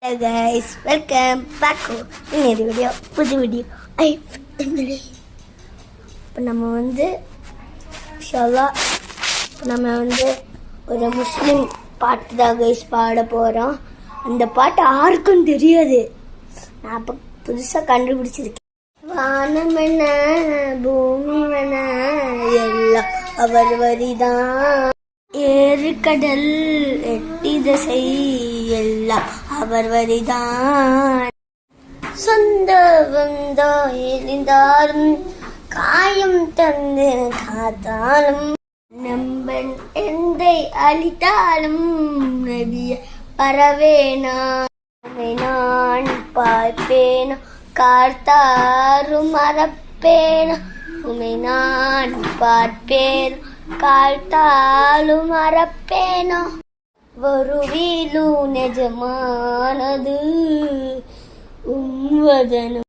Hey guys, welcome back to another video. புது video. இப்போ நம்ம ஒரு முஸ்லிம் பாட்டு தான் guys பாட போறோம். அந்த பாட்டு யாருக்கும் தெரியாது. நான் அப்ப புதுசா கண்டுபிடிச்சிருக்கேன். வானமென பூமிவன எல்லாம் அவர் வரிதான். ஏறு கடல் எட்டி திசை எல்லாம் அவர் வரிதான். சொந்த வந்தோ எரிந்தாலும் காயம் தந்து காத்தாலும் நம்பன் எந்தை அழித்தாலும் நபிய பரவேனா நான் பார்ப்பேனோ காத்தாரும் மறப்பேனோ உமை நான் பார்ப்பேனோ காத்தாலும் மறப்பேனோ வருவீலு நிஜமானது உம்வதனும்